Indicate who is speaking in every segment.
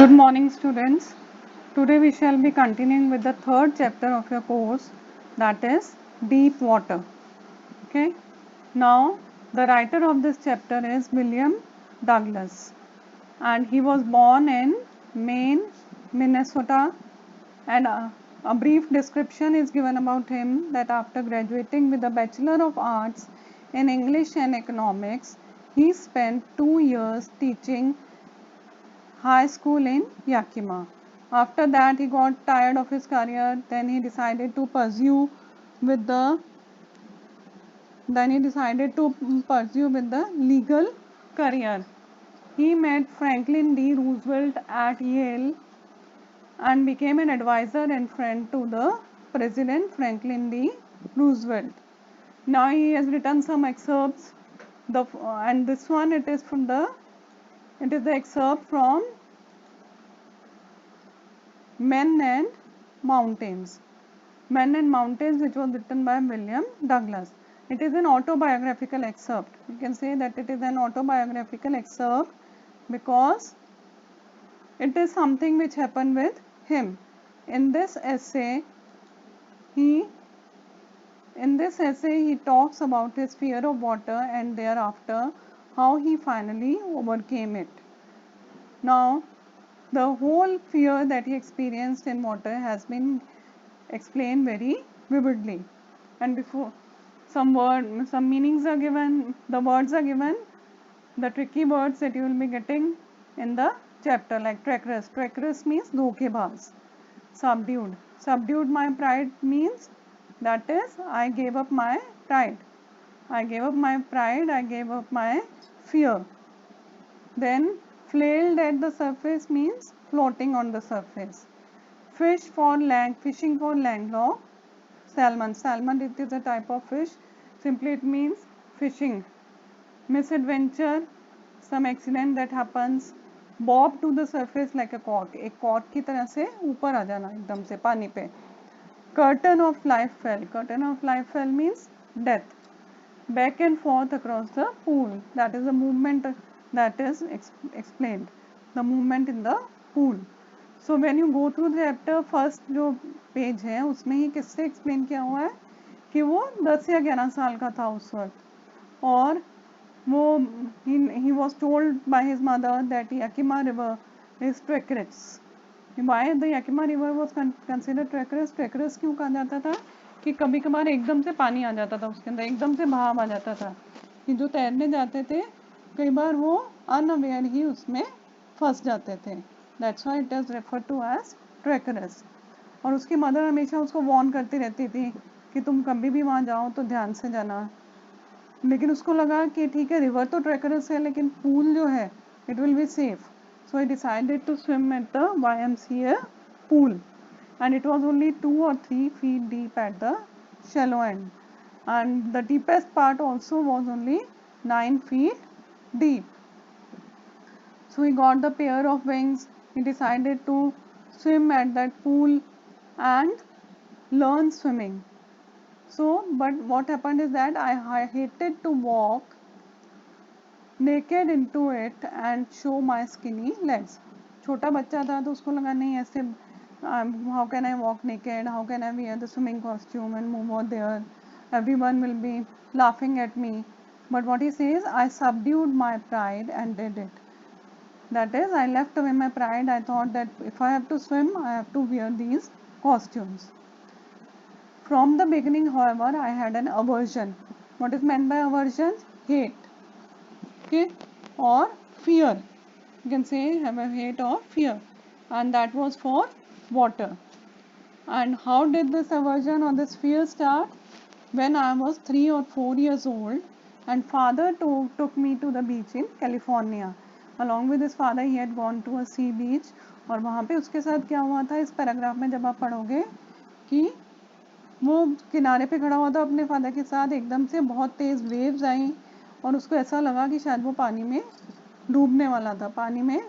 Speaker 1: Good morning, students. Today we shall be continuing with the third chapter of your course, that is deep water. Okay. Now, the writer of this chapter is William Douglas, and he was born in Maine, Minnesota, and a brief description is given about him that after graduating with a Bachelor of Arts in English and Economics, he spent 2 years teaching high school in Yakima. After that, he got tired of his career. With the then he decided to pursue with the legal career. He met Franklin D. Roosevelt at Yale and became an advisor and friend to the President Franklin D. Roosevelt. Now he has written some excerpts. And this one it is the excerpt from Men and Mountains. Men and Mountains, which was written by William Douglas. It is an autobiographical excerpt. You can say that it is an autobiographical excerpt because it is something which happened with him. In this essay, he talks about his fear of water and thereafter how he finally overcame it. Now, the whole fear that he experienced in water has been explained very vividly, and before some meanings are given, the words are given, the tricky words that you will be getting in the chapter, like treacherous means dhokebaz. Subdued my pride means, that is, I gave up my pride, I gave up my fear. Then flailed at the surface means floating on the surface. Fishing for landlocked salmon. Salmon, it is a type of fish. Simply it means fishing. Misadventure, some accident that happens. Bob to the surface like a cork. एक cork की तरह से ऊपर आ जाना एकदम से पानी पे. Curtain of life fell. Curtain of life fell means death. Back and forth across the pool. That is the movement that is explained. The movement in the pool. So when you go through the chapter, first जो page है उसमें ही किससे explain किया हुआ है कि वो 10 या 11 साल का था उस वक्त, और वो he was told by his mother that Yakima river is trackers. Why the Yakima river was consider trackers. Trackers क्यों कहा जाता था कि कभी कभार एकदम से पानी आ जाता था उसके अंदर, एकदम से बहाव आ जाता था कि जो तैरने जाते थे कई बार वो अनअवेयर ही उसमें फंस जाते थे. That's why it is referred to as treacherous. और उसकी मदर हमेशा उसको वार्न करती रहती थी कि तुम कभी भी वहाँ जाओ तो ध्यान से जाना. लेकिन उसको लगा कि ठीक है, रिवर तो ट्रेकरस है लेकिन पूल जो है it will be safe. So he decided to swim at the YMCA pool, and it was only 2 or 3 feet deep at the shallow end, and the deepest part also was only 9 feet deep. So he got the pair of wings. He decided to swim at that pool and learn swimming. So, but what happened is that I hated to walk naked into it and show my skinny legs. छोटा बच्चा था तो उसको लगा नहीं ऐसे, how can I walk naked, how can I wear the swimming costume and move out there, everyone will be laughing at me. But what he says, I subdued my pride and did it. That is, I left away my pride. I thought that if I have to swim, I have to wear these costumes. From the beginning, however, I had an aversion. What is meant by aversion? Hate. Okay? Or fear. You can say have a hate or fear. And that was for water. And how did this aversion or this fear start? When I was 3 or 4 years old, and father took me to the beach in California. Along with his father, he had gone to a sea beach. और वहाँ पे उसके साथ क्या हुआ था, इस paragraph में जब आप पढ़ोगे कि वो किनारे पे खड़ा हुआ था अपने फादर के साथ, एकदम से बहुत तेज़ वेव्स आई और उसको ऐसा लगा कि शायद वो पानी में डूबने वाला था. पानी में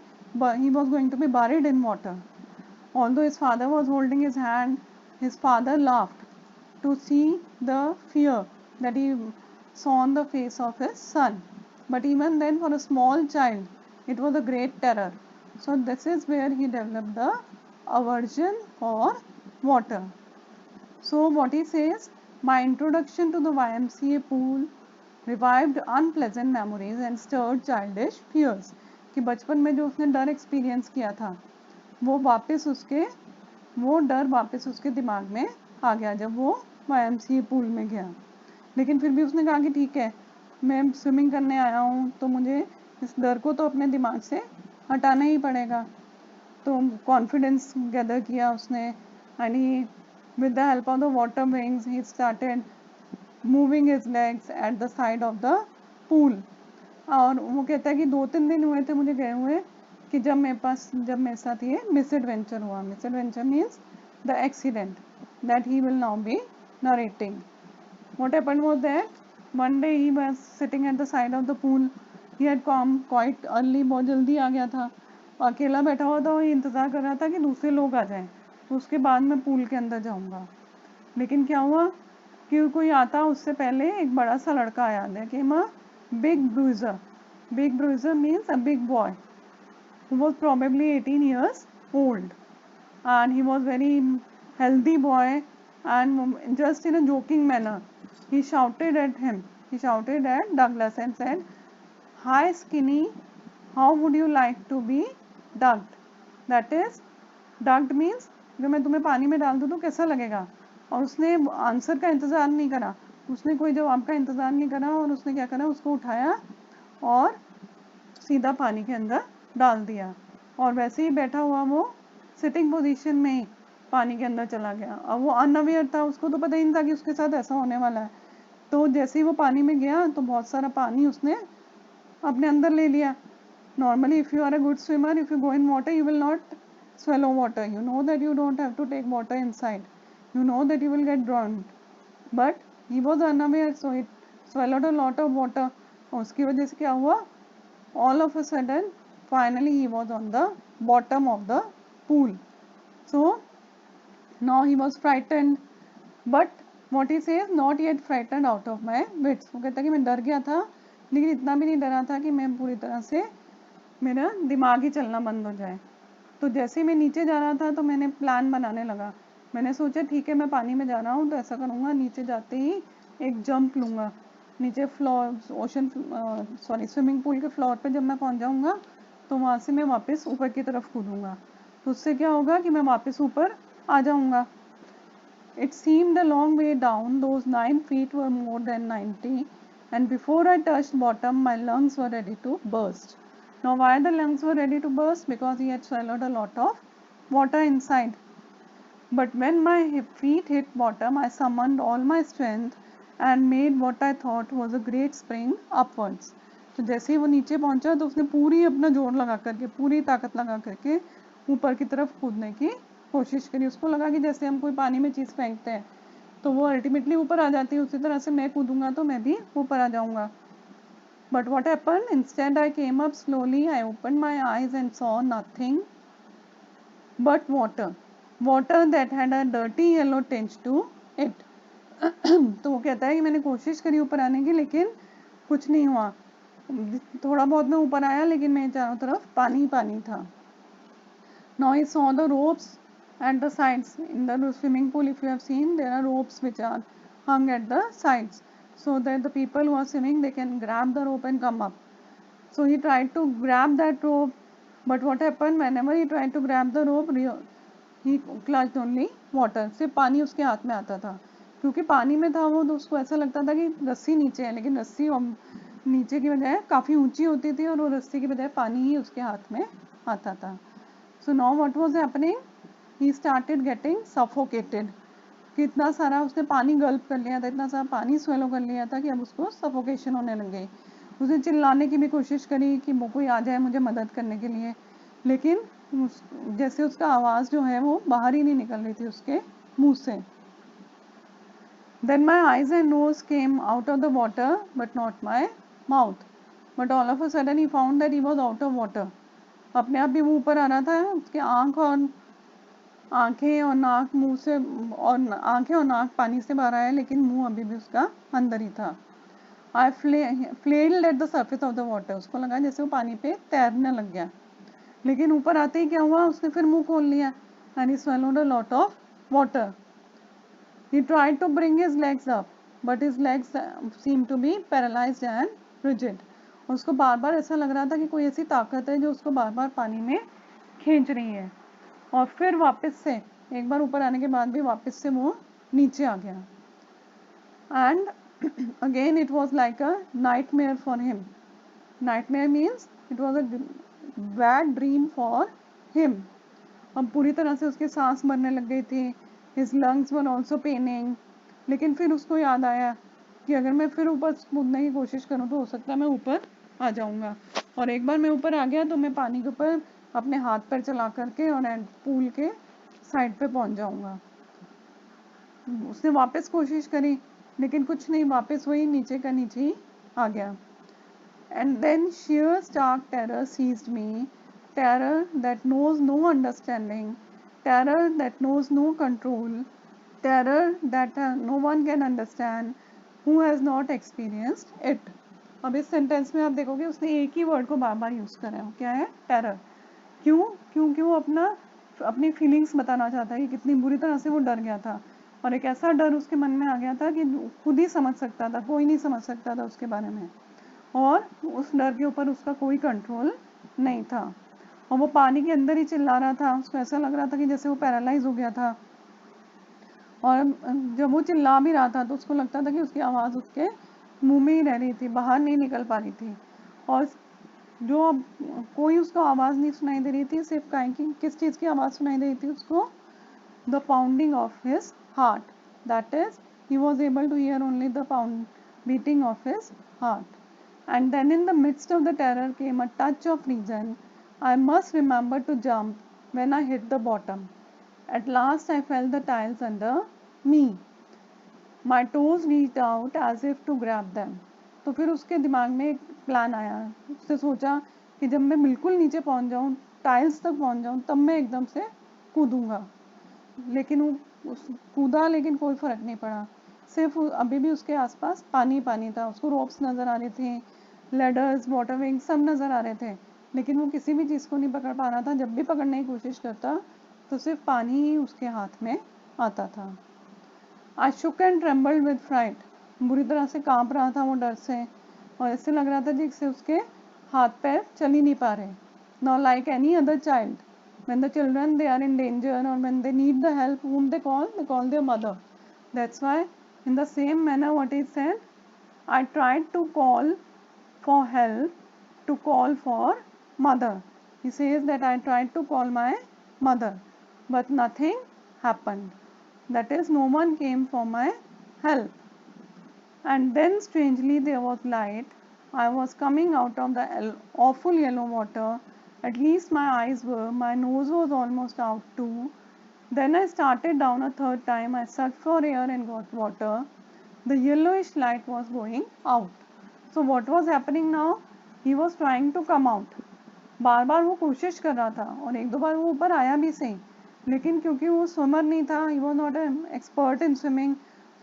Speaker 1: he was going to be buried in water. Although his father was holding his hand, his father laughed to see the fear that he saw on the face of his son. But even then, for a small child, it was a great terror. So this is where he developed the aversion for water. So what he says, my introduction to the YMCA pool revived unpleasant memories and stirred childish fears. कि बचपन में जो उसने डर experience किया था वो डर वापस उसके दिमाग में आ गया जब वो YMCA पूल में गया. लेकिन फिर भी उसने कहा कि ठीक है, मैं स्विमिंग करने आया हूँ तो मुझे इस डर को तो अपने दिमाग से हटाना ही पड़ेगा. तो कॉन्फिडेंस गैदर किया उसने and he with the help of the water wings he started moving his legs at the side of the pool. और वो कहता है कि 2-3 दिन हुए थे मुझे गए हुए कि जब मेरे साथ ये मिसएडवेंचर हुआ. Misadventure means the accident that he will now be narrating. What happened was that one day he was sitting at the side of the pool. He had come quite early, बहुत जल्दी आ गया था. अकेला बैठा हुआ था और इंतज़ार कर रहा था कि दूसरे लोग आ जाएं तो उसके बाद मैं पूल के अंदर जाऊंगा. लेकिन क्या हुआ कि कोई आता उससे पहले एक बड़ा सा लड़का आया. There came a big bruiser. Big bruiser means a big boy who was probably 18 years old and he was very healthy boy and just in a joking manner he shouted at him. He shouted at Douglas and said, "Hi skinny, how would you like to be ducked?" That is, ducked means जो मैं तुम्हें पानी में डाल दूँ तो कैसा लगेगा. और उसने आंसर का इंतज़ार नहीं करा, उसने कोई जवाब का इंतज़ार नहीं करा और उसने क्या करा, उसको उठाया और सीधा पानी के अंदर डाल दिया. और वैसे ही बैठा हुआ वो सिटिंग पोजीशन में ही पानी के अंदर चला गया. अब वो अनअवेयर था, उसको तो पता ही नहीं था कि उसके साथ ऐसा होने वाला है. तो जैसे ही वो पानी में गया तो बहुत सारा पानी उसने अपने अंदर ले लिया. Normally if you are a good swimmer, if you go in water you will not swallow water. You know that you don't have to take water inside. You know that you will get drowned. But he was unaware, so it swallowed a lot of water. उसकी वजह से क्या हुआ, all of a sudden finally he was on the bottom of the pool. So now he was frightened, but what he says, not yet frightened out of my wits. वो कहता है कि मैं डर गया था लेकिन इतना भी नहीं डरा था कि मैं पूरी तरह से मेरा दिमाग ही चलना बंद हो जाए. तो जैसे ही मैं नीचे जा रहा था तो मैंने प्लान बनाने लगा. मैंने सोचा ठीक है मैं पानी में जा रहा हूँ तो ऐसा करूँगा, नीचे जाते ही एक जंप लूँगा. नीचे स्विमिंग पूल के फ्लोर पे जब मैं पहुँच जाऊँगा तो वहाँ से मैं वापस ऊपर की तरफ कूदूँगा. तो उससे क्या होगा कि मैं वापस ऊपर आ जाऊँगा. It seemed a long way down. Those 9 feet were more than 90, and before I touched bottom, my lungs were ready to burst. Now, why the lungs were ready to burst? Because he had swallowed a lot of water inside. But when my feet hit bottom, I summoned all my strength and made what I thought was a great spring upwards. तो जैसे ही वो नीचे पहुंचा तो उसने पूरी अपना जोर लगा करके, पूरी ताकत लगा करके ऊपर की तरफ कूदने की कोशिश करी. उसको लगा कि जैसे हम कोई पानी में चीज़ फेंकते हैं तो वो अल्टीमेटली ऊपर आ जाती है, उसी तरह से मैं कूदूंगा तो मैं भी ऊपर आ जाऊंगा. But what happened? Instead I came up slowly, I opened my eyes and saw nothing but water. Water that had a dirty yellow tinge to it. तो वो कहता है कि मैंने कोशिश करी ऊपर आने की लेकिन कुछ नहीं हुआ. थोड़ा बहुत मैं ऊपर आया लेकिन मेरे चारों तरफ पानी ही पानी था. Now I saw the ropes at the sides. In the swimming pool, if you have seen, there are ropes which are hung at the sides so that the people who are swimming they can grab the rope and come up. So he tried to grab that rope, but what happened, whenever he tried to grab the rope, he clutched only water. सिर्फ पानी उसके हाथ में आता था. क्योंकि पानी में था वो तो उसको ऐसा लगता था कि रस्सी नीचे है, लेकिन रस्सी नीचे की बजाय काफ़ी ऊंची होती थी और वो रस्सी की बजाय पानी ही उसके हाथ में आता था. So now what was happening? He started getting suffocated. कि इतना सारा उसने पानी गल्प कर लिया था, इतना सारा पानी स्वेलो कर लिया था कि अब उसको सफोकेशन होने लग गई. उसने चिल्लाने की भी कोशिश करी कि वो कोई आ जाए मुझे मदद करने के लिए, लेकिन जैसे उसका आवाज़ जो है वो बाहर ही नहीं निकल रही थी उसके मुंह से. Then my eyes and nose came out of the water but not my mouth. But all of a sudden he found that he was out of water. अपने आप भी वो ऊपर आ रहा था, उसके आंखें और नाक मुंह से और आंखें और नाक पानी से बाहर आया लेकिन मुंह अभी भी उसका अंदर ही था. I flailed at the surface of the water. उसको लगा जैसे वो पानी पे तैरने लग गया. लेकिन ऊपर आते ही क्या हुआ, उसने फिर मुंह खोल लिया and he swallowed a lot of water. He tried to bring his legs up, but his legs seemed to be paralyzed and rigid. उसको बार बार ऐसा लग रहा था कि कोई ऐसी ताकत है जो उसको बार बार पानी में खींच रही है, और फिर वापस से एक बार ऊपर आने के बाद भी वापस से वो नीचे आ गया. And again it was like a nightmare for him. Nightmare means it was a bad dream for him. अब पूरी तरह से उसके सांस भरने लग गई थी. His lungs were also paining. लेकिन फिर उसको याद आया कि अगर मैं फिर ऊपर कूदने की कोशिश करूँ तो हो सकता है मैं ऊपर आ जाऊंगा, और एक बार मैं ऊपर आ गया तो मैं पानी के ऊपर अपने हाथ पैर चला करके और पूल के साइड पे पहुंच जाऊंगा. उसने वापस कोशिश करी लेकिन कुछ नहीं, वापस वही नीचे का नीचे ही आ गया. And then sheer stark terror seized me, terror that knows no understanding, terror that knows no control, terror that no one can understand who has not experienced it. अब इस सेंटेंस में आप देखोगे उसने एक ही वर्ड को बार बार यूज करा है, क्या है, टेरर. क्यों? क्योंकि वो अपनी फीलिंग्स बताना चाहता है कि कितनी बुरी तरह से वो डर गया था, और एक ऐसा डर उसके मन में आ गया था कि खुद ही समझ सकता था, कोई नहीं समझ सकता था उसके बारे में, और उस डर के ऊपर उसका कोई कंट्रोल नहीं था. और वो पानी के अंदर ही चिल्ला रहा था, उसको ऐसा लग रहा था कि जैसे वो पैरालाइज हो गया था, और जब वो चिल्ला भी रहा था तो उसको लगता था कि उसकी आवाज़ उसके मुंह में ही रह रही थी, बाहर नहीं निकल पा रही थी. और जो अब कोई उसको आवाज़ नहीं सुनाई दे रही थी, सिर्फ किस चीज़ की आवाज़ सुनाई दे रही थी उसको, the pounding of his heart. That is he was able to hear only the beating of his heart. And then in the midst of the terror came a touch of reason. I must remember to jump when I hit the bottom. At last I felt the tiles under me. My toes reached out as if to grab them. तो फिर उसके दिमाग में एक plan आया. उसने सोचा कि जब मैं बिल्कुल नीचे पहुंच जाऊं, टाइल्स तक पहुंच जाऊं, तब मैं एकदम से कूदूंगा. लेकिन वो कूदा, लेकिन कोई फर्क नहीं पड़ा. सिर्फ अभी भी उसके आसपास पानी पानी था. उसको रोप्स नज़र आ रहे थे, लेडर्स, वाटर विंग सब नज़र आ रहे थे, लेकिन वो किसी भी चीज़ को नहीं पकड़ पा रहा था. जब भी पकड़ने की कोशिश करता तो सिर्फ पानी ही उसके हाथ में आता था. आई शुक एंड ट्रेम्बल्ड विद फ्राइट. बुरी तरह से कांप रहा था वो डर से, और ऐसे लग रहा था जैसे उसके हाथ पैर चल ही नहीं पा रहे. Now like any other child, when the children they are in danger or when they need the help, whom they call their mother. That's why in the same manner what he said, I tried to call for help, to call for mother. He says that I tried to call my mother, but nothing happened. That is, no one came for my help. And then strangely there was light. I was coming out of the awful yellow water. At least my eyes were. My nose was almost out too. Then I started down a third time. I sucked for air and got water. The yellowish light was going out. So what was happening now? He was trying to come out. बार बार वो कोशिश कर रहा था, और एक दो बार वो ऊपर आया भी सही, लेकिन क्योंकि वो स्विमर नहीं था, he was not an expert in swimming,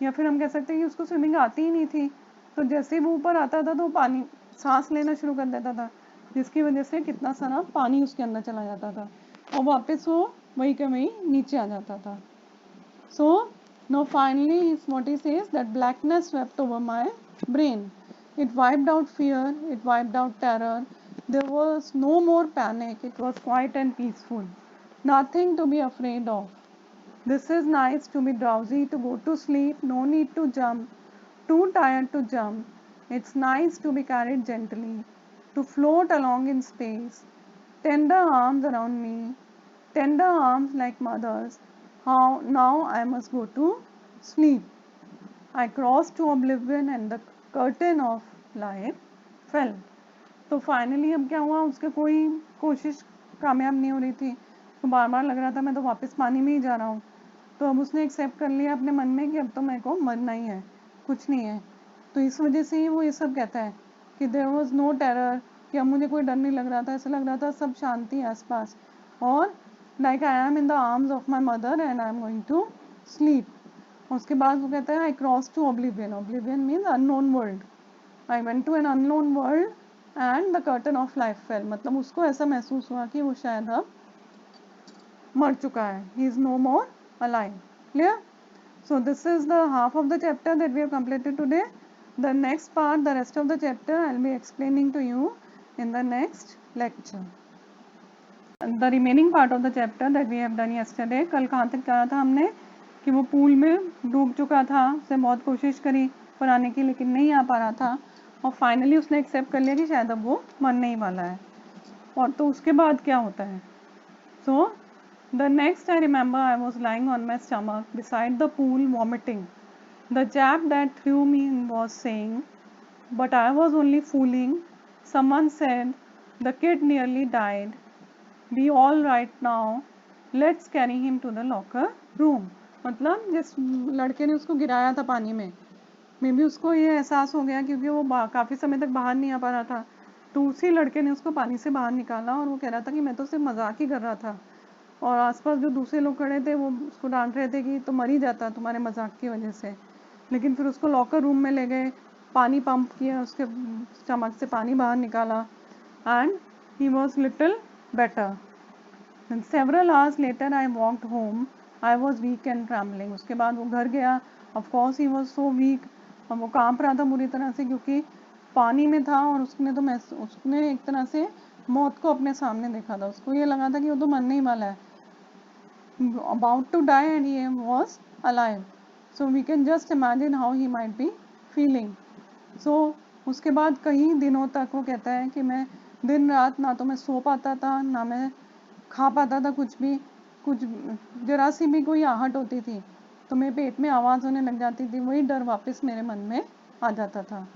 Speaker 1: या फिर हम कह सकते हैं कि उसको स्विमिंग आती ही नहीं थी, तो जैसे ही वो ऊपर आता था तो वो पानी सांस लेना शुरू कर देता था, जिसकी वजह से कितना सारा पानी उसके अंदर चला जाता था, और वापस वो वही के वही नीचे आ जाता था. सो now finally what he says, that blackness swept over my brain. It wiped out fear, it wiped out terror. There was no more panic. It was quiet and peaceful. Nothing to be afraid of. This is nice to be drowsy, to go to sleep, no need to jump, too tired to jump. It's nice to be carried gently, to float along in space. Tender arms around me, tender arms like mothers. How now I must go to sleep. I crossed to oblivion and the curtain of life fell. तो finally अब क्या हुआ, उसके कोई कोशिश कामयाब नहीं हो रही थी, तो बार बार लग रहा था मैं तो वापस पानी में ही जा रहा हूँ. तो अब उसने एक्सेप्ट कर लिया अपने मन में कि अब तो मेरे को मरना ही है, कुछ नहीं है. तो इस वजह से ही वो ये सब कहता है कि देयर वाज नो टेरर, कि अब मुझे कोई डर नहीं लग रहा था, ऐसा लग रहा था सब शांति है आसपास, और like I am in the arms of my mother and I am going to sleep. उसके बाद वो कहता है I cross to oblivion. Oblivion means unknown world. I went to an unknown world and the curtain of life fell, मतलब उसको ऐसा महसूस हुआ कि वो शायद अब मर चुका है, he is no more alive. Clear? So this is the half of the chapter that we have completed today. The next part, the rest of the chapter, I'll be explaining to you in the next lecture. And the remaining part of the chapter that we have done yesterday, कल कहाँ तक कहा था हमने कि वो pool में डूब चुका था, उसने बहुत कोशिश करी पर आने की लेकिन नहीं आ पा रहा था और फाइनली उसने एक्सेप्ट कर लिया कि शायद अब वो मरने ही वाला है. और तो उसके बाद क्या होता है? So the next I remember I was lying on my stomach beside the pool vomiting. The chap that threw me in was saying, but I was only fooling. Someone said, the kid nearly died. Be all right now. Let's carry him to the locker room. मतलब जिस लड़के ने उसको गिराया था पानी में, may be उसको ये एहसास हो गया क्योंकि वो काफ़ी समय तक बाहर नहीं आ पा रहा था, तो उसी लड़के ने उसको पानी से बाहर निकाला और वो कह रहा था कि मैं तो सिर्फ मजाक ही कर रहा था. और आसपास जो दूसरे लोग खड़े थे वो उसको डांट रहे थे कि तो मर ही जाता तुम्हारे मजाक की वजह से. लेकिन फिर उसको लॉकर रूम में ले गए, पानी पंप किया, उसके स्टमक से पानी बाहर निकाला and he was little better. Several hours later I walked home. I was weak and trembling. उसके बाद वो घर गया. Of course he was so weak, और वो कांप रहा था बुरी तरह से क्योंकि पानी में था और उसने एक तरह से मौत को अपने सामने देखा था. उसको ये लगा था कि वो तो मरने ही वाला है, about to die and he was alive. So we can just imagine how he might be feeling. So उसके बाद कई दिनों तक वो कहता है कि मैं दिन रात ना तो मैं सो पाता था ना मैं खा पाता था कुछ भी. कुछ जरा सी भी कोई आहट होती थी तो मेरे पेट में आवाज़ होने लग जाती थी. वही डर वापस मेरे मन में आ जाता था.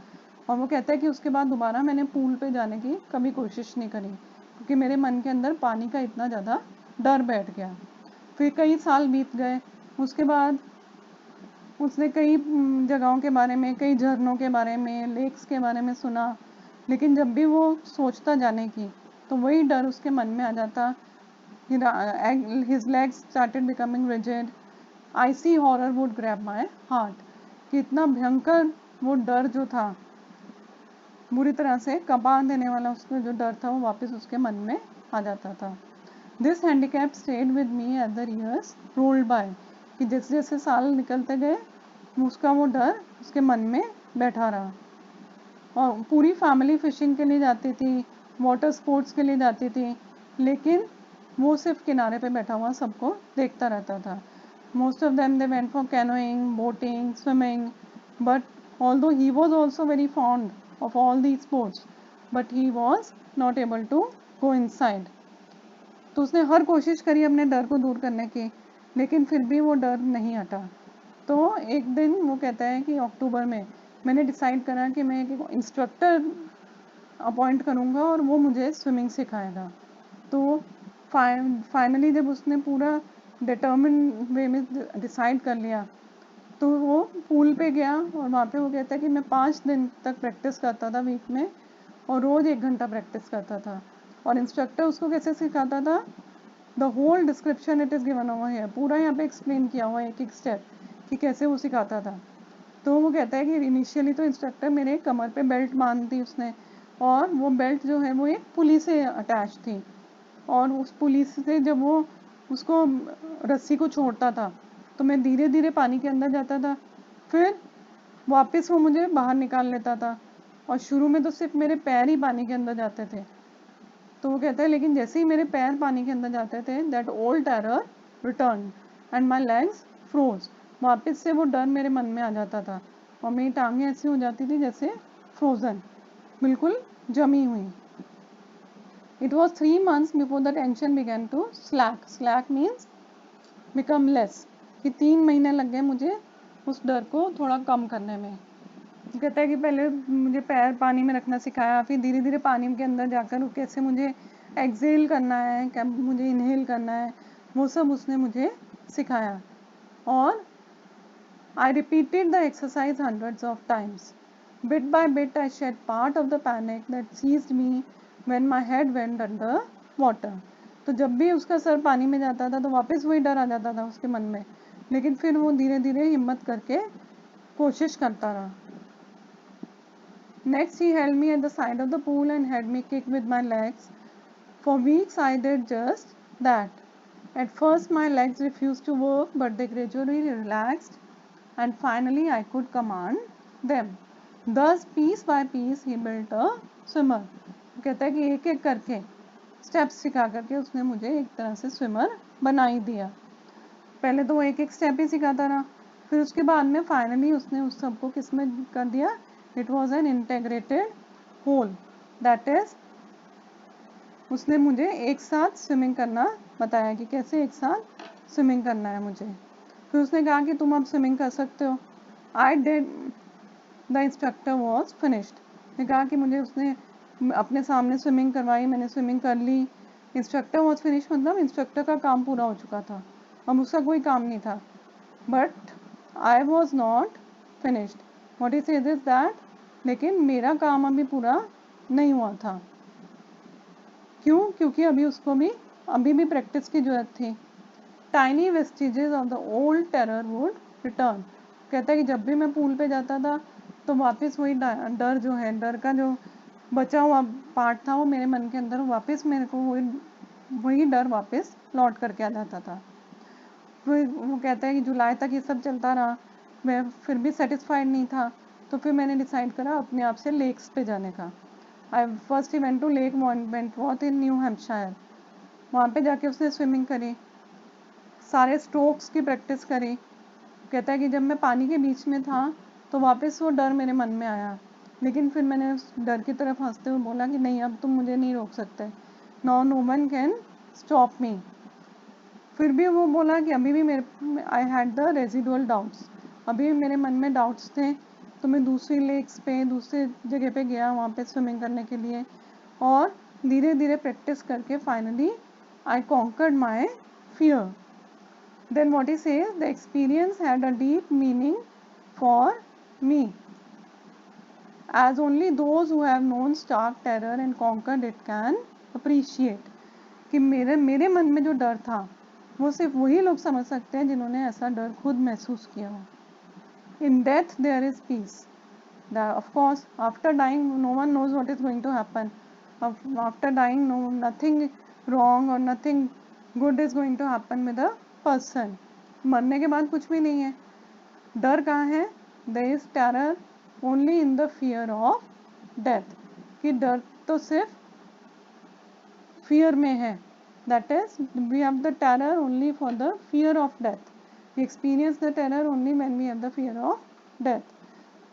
Speaker 1: और वो कहता है कि उसके बाद दोबारा मैंने पूल पे जाने की कभी कोशिश नहीं करी क्योंकि मेरे मन के अंदर पानी का इतना ज़्यादा डर बैठ गया. फिर कई साल बीत गए. उसके बाद उसने कई जगहों के बारे में, कई झरनों के बारे में, लेक्स के बारे में सुना, लेकिन जब भी वो सोचता जाने की तो वही डर उसके मन में आ जाता. His legs started becoming rigid. Icy horror would grab my heart. कि इतना भयंकर वो डर जो था, बुरी तरह से कंपा देने वाला उसका जो डर था वो वापस उसके मन में आ जाता था. This handicap stayed with me as the years rolled by. कि जैसे जैसे साल निकलते गए उसका वो डर उसके मन में बैठा रहा. और पूरी फैमिली फिशिंग के लिए जाती थी, वाटर स्पोर्ट्स के लिए जाती थी, लेकिन वो सिर्फ किनारे पे बैठा हुआ सबको देखता रहता था. Most of them they went for canoeing, boating, swimming, but although he was also very fond of all these sports, but he was not able to go inside. तो उसने हर कोशिश करी अपने डर को दूर करने की, लेकिन फिर भी वो डर नहीं हटा. तो एक दिन वो कहता है कि अक्टूबर में मैंने डिसाइड करा कि मैं एक इंस्ट्रक्टर अपॉइंट करूँगा और वो मुझे स्विमिंग सिखाएगा. तो फाइनली जब उसने पूरा डिटर्मिन वे में डिसाइड कर लिया तो वो पूल पे गया और वहाँ पे वो कहता है कि मैं 5 दिन तक प्रैक्टिस करता था वीक में और रोज़ 1 घंटा प्रैक्टिस करता था. और इंस्ट्रक्टर उसको कैसे सिखाता था, the whole description it is given over here. पूरा यहाँ पे एक्सप्लेन किया हुआ है एक एक स्टेप कि कैसे वो सिखाता था. तो वो कहता है कि इनिशियली तो इंस्ट्रक्टर मेरे कमर पे बेल्ट बांध दी उसने, और वो बेल्ट जो है वो एक पुली से अटैच थी. और उस पुली से जब वो उसको रस्सी को छोड़ता था तो मैं धीरे धीरे पानी के अंदर जाता था, फिर वापस वो मुझे बाहर निकाल लेता था. और शुरू में तो सिर्फ मेरे पैर ही पानी के अंदर जाते थे. तो वो कहता है लेकिन जैसे ही मेरे पैर पानी के अंदर जाते थे that old terror return and my legs froze. वापस से वो डर मेरे मन में आ जाता था और मेरी टांगें ऐसी हो जाती थी जैसे फ्रोजन, बिल्कुल जमी हुई. It was 3 months before the tension began to slack. Slack means become less. कि 3 महीने लग गए मुझे उस डर को थोड़ा कम करने में. कहता है कि पहले मुझे पैर पानी में रखना सिखाया, फिर धीरे धीरे पानी के अंदर जाकर कैसे मुझे एक्सेल करना है, क्या मुझे इनहेल करना है, वो सब उसने मुझे सिखाया. और I repeated the exercise hundreds of times. Bit by bit I shed part of the panic that seized me when my head went under water. तो जब भी उसका सर पानी में जाता था तो वापस वही डर आ जाता था उसके मन में, लेकिन फिर वो धीरे धीरे हिम्मत करके कोशिश करता रहा. Next, he held me at the side of the pool and had me kick with my legs. For weeks, I did just that. At first, my legs refused to work, but they gradually relaxed, and finally, I could command them. Thus, piece by piece, he built a swimmer. कहता है कि एक एक करके steps सिखा करके उसने मुझे एक तरह से स्विमर बना ही दिया. पहले तो वो एक एक स्टेप ही सिखाता रहा, फिर उसके बाद में फाइनली उसने उस सबको किस में कर दिया. It was an integrated whole. That is, उसने मुझे एक साथ स्विमिंग करना बताया कि कैसे एक साथ स्विमिंग करना है मुझे. फिर उसने कहा कि तुम अब स्विमिंग कर सकते हो. I did. The instructor was finished. ने कहा कि मुझे उसने अपने सामने स्विमिंग करवाई, मैंने स्विमिंग कर ली. इंस्ट्रक्टर वॉज फिनिश मतलब इंस्ट्रक्टर का काम पूरा हो चुका था, अब उसका कोई काम नहीं था. But I was not finished. What he says is that, लेकिन मेरा काम अभी पूरा नहीं हुआ था. क्यों? क्योंकि अभी भी प्रैक्टिस की जरूरत थी. Tiny vestiges of the old terror would return. कहता है कि जब भी मैं पूल पे जाता था तो वापस वही डर जो है, डर का जो बचा हुआ पार्ट था वो मेरे मन के अंदर वापस मेरे को वही डर वापस लौट करके आ जाता था. फिर वो कहता है कि जुलाई तक ये सब चलता रहा, मैं फिर भी सेटिस्फाइड नहीं था. तो फिर मैंने डिसाइड करा अपने आप से लेक्स पे जाने का. आई फर्स्ट ही went to lake Wentworth in New Hampshire. वहाँ पे जाके उसने स्विमिंग करी, सारे स्ट्रोक्स की प्रैक्टिस करी. कहता है कि जब मैं पानी के बीच में था तो वापस वो डर मेरे मन में आया, लेकिन फिर मैंने उस डर की तरफ हंसते हुए बोला कि नहीं, अब तुम मुझे नहीं रोक सकते. Now no one can stop me. फिर भी वो बोला कि अभी भी मेरे I had the residual doubts. अभी भी मेरे मन में डाउट्स थे. तो मैं दूसरी लेक्स पे, दूसरी जगह पे गया वहाँ पे स्विमिंग करने के लिए, और धीरे धीरे प्रैक्टिस करके finally I conquered my fear. Then what he says, the experience had a deep meaning for me, as only those who have known stark terror and conquered it can appreciate. कि मेरे मन में जो डर था वो सिर्फ वही लोग समझ सकते हैं जिन्होंने ऐसा डर खुद महसूस किया हो. In death there is peace. Of course, after dying no one knows what is going to happen. After dying nothing wrong or nothing good is going to happen with a person. मरने के बाद कुछ भी नहीं है. डर कहाँ है? There is terror only in the fear of death. कि डर तो सिर्फ fear में है. That is, we have the terror only for the fear of death. We experience the terror only when we have the fear of death.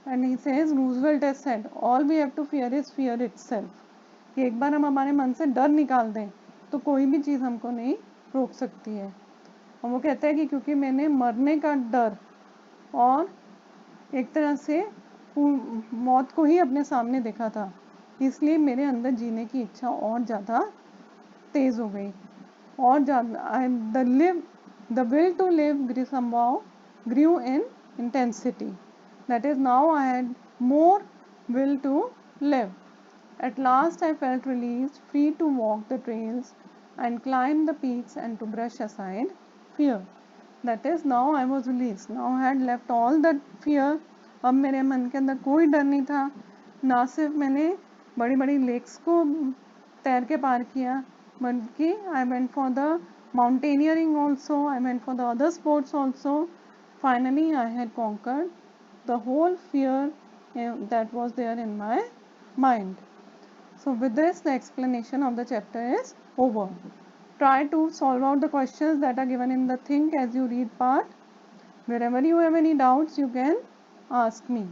Speaker 1: And he says, Roosevelt has said, all we have to fear is fear itself. कि एक बार हम हमारे मन से डर निकाल दें तो कोई भी चीज़ हमको नहीं रोक सकती है. और वो कहता है कि क्योंकि मैंने मरने का डर और एक तरह से मौत को ही अपने सामने देखा था, इसलिए मेरे अंदर जीने की इच्छा और ज़्यादा तेज़ हो गई. और the will to live somehow grew in intensity. That is, now I had more will to live. At last I felt released, free to walk the trails and climb the peaks and to brush aside fear. That is, now I was released. Now I had left all that fear. अब मेरे मन के अंदर कोई डर नहीं था. ना सिर्फ मैंने बड़ी बड़ी लेक्स को तैर के पार किया, बल्कि I went for the mountaineering also, I went for the other sports also. Finally I had conquered the whole fear that was there in my mind. So with this, the explanation of the chapter is over. Try to solve out the questions that are given in the think as you read part. Wherever you have any doubts, you can ask me.